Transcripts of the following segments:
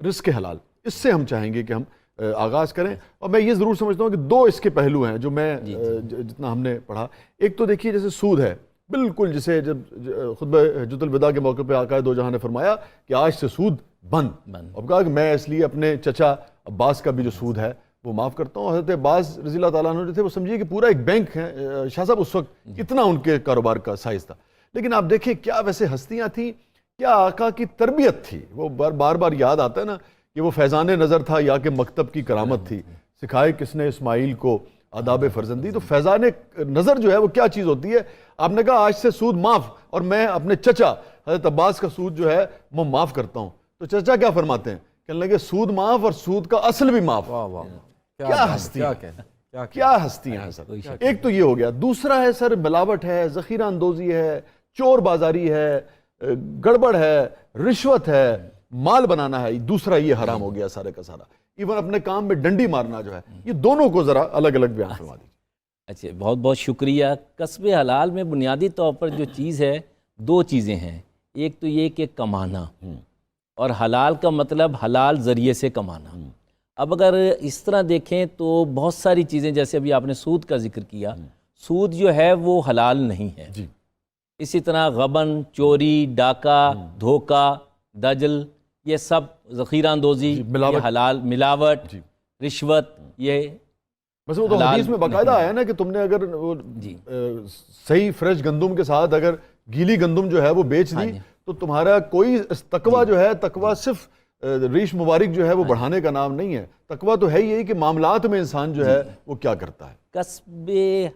رزق حلال، اس سے ہم چاہیں گے کہ ہم آغاز کریں. اور میں یہ ضرور سمجھتا ہوں کہ دو اس کے پہلو ہیں جو میں جتنا ہم نے پڑھا. ایک تو دیکھیے جیسے سود ہے، بالکل جسے جب خطبہ حجۃ الوداع کے موقع پہ آقا دو جہاں نے فرمایا کہ آج سے سود بند، اور کہا کہ میں اس لیے اپنے چچا عباس کا بھی جو سود ہے وہ معاف کرتا ہوں. حضرت عباس رضی اللہ تعالیٰ عنہ جو تھے وہ سمجھیے کہ پورا ایک بینک ہے. شاہ صاحب اس وقت اتنا ان کے کاروبار کا سائز تھا. لیکن آپ دیکھیں کیا ویسے ہستیاں تھیں، کیا آقا کی تربیت تھی. وہ بار بار یاد آتا ہے نا کہ وہ فیضان نظر تھا یا کہ مکتب کی کرامت تھی. سکھائے کس نے اسماعیل کو آداب فرزندی. تو فیضان نظر جو ہے وہ کیا چیز ہوتی ہے. آپ نے کہا آج سے سود معاف، اور میں اپنے چچا حضرت عباس کا سود جو ہے وہ معاف کرتا ہوں. تو چچا کیا فرماتے ہیں، کہنے لگے سود معاف اور سود کا اصل بھی معاف. کیا ہستیاں ہیں سر. ایک تو یہ ہو گیا. دوسرا ہے سر ملاوٹ ہے، ذخیرہ اندوزی ہے، چور بازاری ہے، گڑبڑ ہے، رشوت ہے، مال بنانا ہے. دوسرا یہ حرام ہو گیا سارے کا سارا. ایون اپنے کام میں ڈنڈی مارنا جو ہے. یہ دونوں کو ذرا الگ الگ بیان فرما دیجیے. اچھا، بہت بہت شکریہ. کسب حلال میں بنیادی طور پر جو چیز ہے، دو چیزیں ہیں. ایک تو یہ کہ کمانا، اور حلال کا مطلب حلال ذریعے سے کمانا. اب اگر اس طرح دیکھیں تو بہت ساری چیزیں، جیسے ابھی آپ نے سود کا ذکر کیا، سود جو ہے وہ حلال نہیں ہے. اسی طرح غبن، چوری، ڈاکہ، دھوکہ، دجل، یہ سب ذخیرہ اندوزی، یہ حلال. ملاوٹ، رشوت، یہ بس وہ تو حدیث میں باقاعدہ آیا نا کہ تم نے اگر صحیح فریش گندم کے ساتھ اگر گیلی گندم جو ہے وہ بیچ دی تو تمہارا کوئی تقویٰ جو ہے، تقویٰ صرف ریش مبارک جو ہے وہ بڑھانے کا نام نہیں ہے. تقویٰ تو ہے یہی کہ معاملات میں انسان جو ہے وہ کیا کرتا ہے. کسب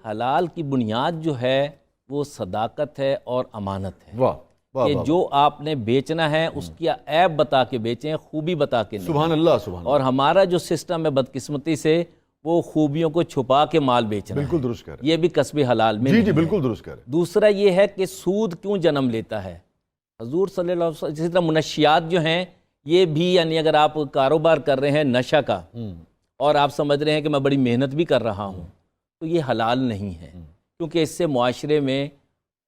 حلال کی بنیاد جو ہے وہ صداقت ہے اور امانت ہے. کہ جو آپ نے بیچنا ہے اس کی عیب بتا کے بیچیں، خوبی بتا کے نہیں. سبحان اللہ، سبحان اللہ. اور ہمارا جو سسٹم ہے بدقسمتی سے وہ خوبیوں کو چھپا کے مال بیچنا ہے. بالکل درست کہہ رہے ہیں. یہ بھی کسب حلال میں جی بالکل درست کہہ رہے ہیں. دوسرا یہ ہے کہ سود کیوں جنم لیتا ہے. حضور صلی اللہ علیہ وسلم جس طرح منشیات جو ہیں یہ بھی، یعنی اگر آپ کاروبار کر رہے ہیں نشہ کا اور آپ سمجھ رہے ہیں کہ میں بڑی محنت بھی کر رہا ہوں، تو یہ حلال نہیں ہے، کیونکہ اس سے معاشرے میں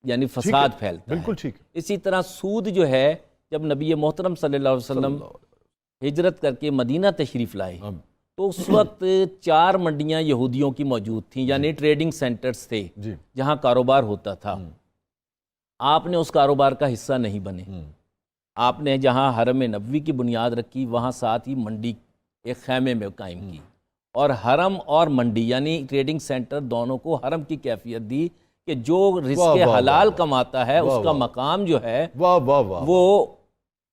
یعنی فساد پھیلتا ہے. بالکل ٹھیک. اسی طرح سود جو ہے، جب نبی محترم صلی اللہ علیہ وسلم ہجرت کر کے مدینہ تشریف لائے تو اس وقت 4 منڈیاں یہودیوں کی موجود تھیں، یعنی ٹریڈنگ سینٹرز تھے جہاں کاروبار ہوتا تھا. آپ نے اس کاروبار کا حصہ نہیں بنے. آپ نے جہاں حرم نبوی کی بنیاد رکھی وہاں ساتھ ہی منڈی ایک خیمے میں قائم کی، اور حرم اور منڈی یعنی ٹریڈنگ سینٹر دونوں کو حرم کی کیفیت دی کہ جو رزق حلال کماتا ہے اس کا مقام جو ہے وہ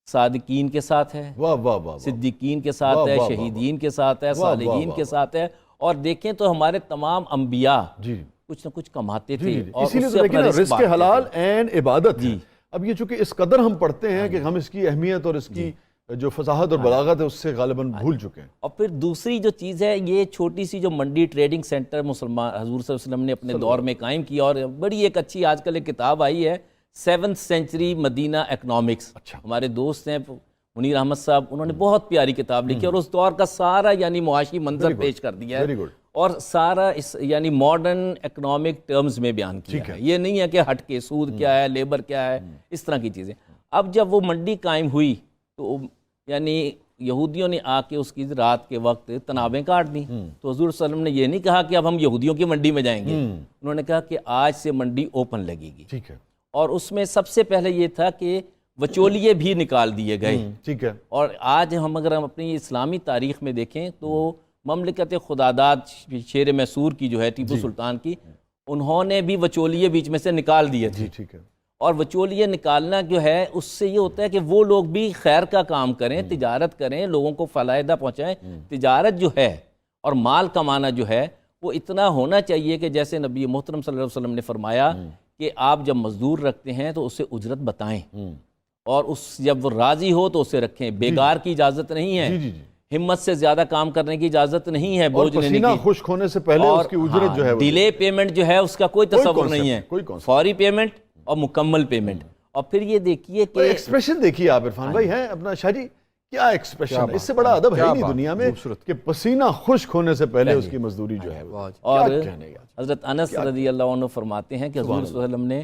صادقین کے ساتھ ہے، صدیقین کے ساتھ ہے، شہیدین کے ساتھ ہے، صالحین کے ساتھ ہے. اور دیکھیں تو ہمارے تمام انبیاء کچھ نہ کچھ کماتے تھے. اسی لیے دیکھیں نا رزق حلال عین عبادت ہے. اب یہ چونکہ اس قدر ہم پڑھتے ہیں کہ ہم اس کی اہمیت اور اس کی جو فصاحت اور بلاغت ہے اس سے غالباً بھول چکے ہیں. اور پھر دوسری جو چیز ہے، یہ چھوٹی سی جو منڈی ٹریڈنگ سینٹر مسلمان حضور صلی اللہ علیہ وسلم نے اپنے دور میں قائم کیا، اور بڑی ایک اچھی آج کل ایک کتاب آئی ہے 7th سینچری مدینہ اکنامکس. ہمارے دوست ہیں منیر احمد صاحب، انہوں نے بہت پیاری کتاب لکھی اور اس دور کا سارا یعنی معاشی منظر پیش کر دیا ہے اور سارا اس یعنی ماڈرن اکنامک ٹرمز میں بیان کیا ہے. یہ نہیں ہے کہ ہٹ کے سود کیا ہے، لیبر کیا ہے، اس طرح کی چیزیں. اب جب وہ منڈی قائم ہوئی تو یعنی یہودیوں نے آ کے اس کی رات کے وقت تنابیں کاٹ دیں. تو حضور صلی اللہ علیہ وسلم نے یہ نہیں کہا کہ اب ہم یہودیوں کی منڈی میں جائیں گے. انہوں نے کہا کہ آج سے منڈی اوپن لگے گی. ٹھیک ہے. اور اس میں سب سے پہلے یہ تھا کہ وچولیے بھی نکال دیے گئے. ٹھیک ہے. اور آج اگر ہم اپنی اسلامی تاریخ میں دیکھیں تو مملکت خداداد شیر میسور کی جو ہے ٹیپو سلطان کی، انہوں نے بھی وچولیے بیچ میں سے نکال دیے تھے. ٹھیک ہے. اور وچولیے نکالنا جو ہے اس سے یہ ہوتا ہے کہ وہ لوگ بھی خیر کا کام کریں، تجارت کریں، لوگوں کو فائدہ پہنچائیں. تجارت جو ہے اور مال کمانا جو ہے وہ اتنا ہونا چاہیے کہ جیسے نبی محترم صلی اللہ علیہ وسلم نے فرمایا کہ آپ جب مزدور رکھتے ہیں تو اسے اجرت بتائیں، اور جب وہ راضی ہو تو اسے رکھیں. بیگار کی اجازت نہیں ہے، ہمت سے زیادہ کام کرنے کی اجازت نہیں ہے، بوجھ لینے کی. پسینہ خشک ہونے سے پہلے اس کی اجرت جو ہے ڈیلے پیمنٹ جو ہے اس کا کوئی تصور نہیں ہے، فوری پیمنٹ اور مکمل پیمنٹ. اور پھر یہ دیکھیے کہ ایکسپریشن دیکھیے آپ عرفان بھائی ہیں اپنا شاہ جی، کیا ایکسپریشن، اس سے بڑا ادب ہے نہیں دنیا میں کہ پسینہ خشک ہونے سے پہلے اس کی مزدوری جو ہے. اور حضرت انس رضی اللہ عنہ فرماتے ہیں کہ حضور صلی اللہ علیہ وسلم نے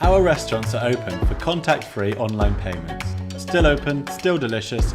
Our restaurants are open for contact-free online payments. Still open, still delicious,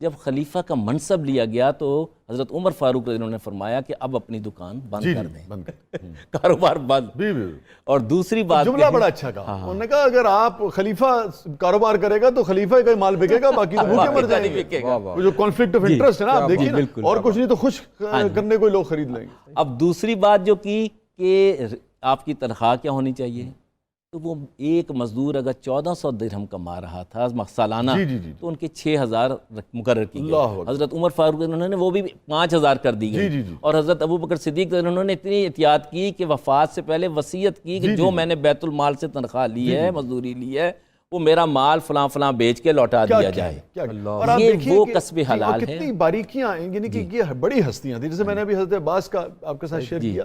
جب خلیفہ کا منصب لیا گیا تو حضرت عمر فاروق رضی اللہ عنہ نے فرمایا کہ اب اپنی دکان بند جی کر جی دیں، بند کر کاروبار بند۔ بھی اور دوسری بات جملہ بڑا اچھا کہا، انہوں نے کہا اگر آپ خلیفہ کاروبار کرے گا تو خلیفہ کا ہی مال بکے گا، باقی تو بھوکے مر جائیں گے۔ وہ جو کانفلکٹ آف انٹرسٹ ہے نا، آپ دیکھیے نا، اور کچھ نہیں تو خوش کرنے کو لوگ خرید لیں گے۔ اب دوسری بات جو کی کہ آپ کی تنخواہ کیا ہونی چاہیے، تو وہ ایک مزدور اگر 1400 درہم کما رہا تھا سالانہ تو ان کے 6000 مقرر کی گئی۔ حضرت عمر فاروق انہوں نے وہ بھی 5000 کر دی گئی، اور حضرت ابو بکر صدیق انہوں نے اتنی احتیاط کی کہ وفات سے پہلے وصیت کی کہ جو میں نے بیت المال سے تنخواہ لی ہے، مزدوری لی ہے، وہ میرا مال فلاں فلاں بیچ کے لوٹا دیا جائے۔ اور آپ دیکھیے وہ کسب حلال ہے۔ کتنی باریکیاں ہیں، یعنی کہ یہ بڑی ہستیاں تھیں، جیسے میں نے ابھی حضرت عباس کا آپ کے ساتھ شیئر کیا۔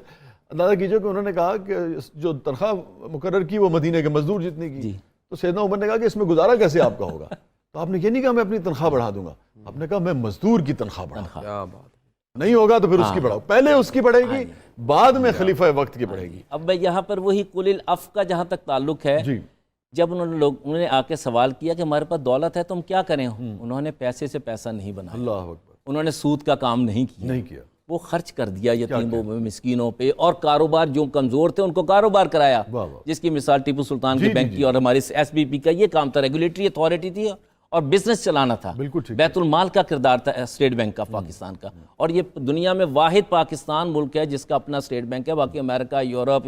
اندازہ کیجئے کہ انہوں نے کہا کہ جو تنخواہ مقرر کی وہ مدینے کے مزدور جتنے کی، تو سیدنا عمر نے کہا کہ اس میں گزارا کیسے آپ کا ہوگا؟ تو آپ نے یہ نہیں کہا میں اپنی تنخواہ بڑھا دوں گا، آپ نے کہا میں مزدور کی تنخواہ بڑھاؤں گا، نہیں ہوگا تو پھر اس کی بڑھاؤ، پہلے اس کی بڑھے گی، بعد میں خلیفہ وقت کی بڑھے گی۔ اب میں یہاں پر وہی قل العف کا جہاں تک تعلق ہے، جب انہوں نے آ کے سوال کیا کہ ہمارے پاس دولت ہے تو ہم کیا کریں، انہوں نے پیسے سے پیسہ نہیں بنایا، اللہ اکبر، انہوں نے سود کا کام نہیں کیا، وہ خرچ کر دیا یتیموں پہ، مسکینوں پہ، اور کاروبار جو کمزور تھے ان کو کاروبار کرایا، جس کی مثال ٹیپو سلطان کے بینک کی اور ہماری ایس بی پی کا یہ کام تھا، ریگولیٹری اتھارٹی تھی اور بزنس چلانا تھا، بیت المال کا کردار تھا اسٹیٹ بینک کا پاکستان کا، اور یہ دنیا میں واحد پاکستان ملک ہے جس کا اپنا اسٹیٹ بینک ہے، باقی امریکہ، یورپ،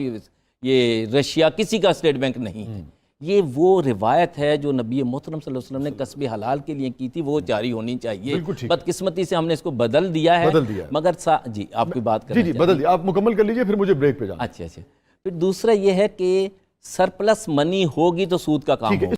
یہ رشیا کسی کا اسٹیٹ بینک نہیں ہے۔ یہ وہ روایت ہے جو نبی محترم صلی اللہ علیہ وسلم نے کسب حلال کے لیے کی تھی، وہ جاری ہونی چاہیے۔ بدقسمتی سے ہم نے اس کو بدل دیا ہے، مگر جی آپ کی بات کریں، جی بدل دیا، آپ مکمل کر لیجئے پھر مجھے بریک پہ جانا۔ اچھا، پھر دوسرا یہ ہے کہ سرپلس منی ہوگی تو سود کا کام ہوگا۔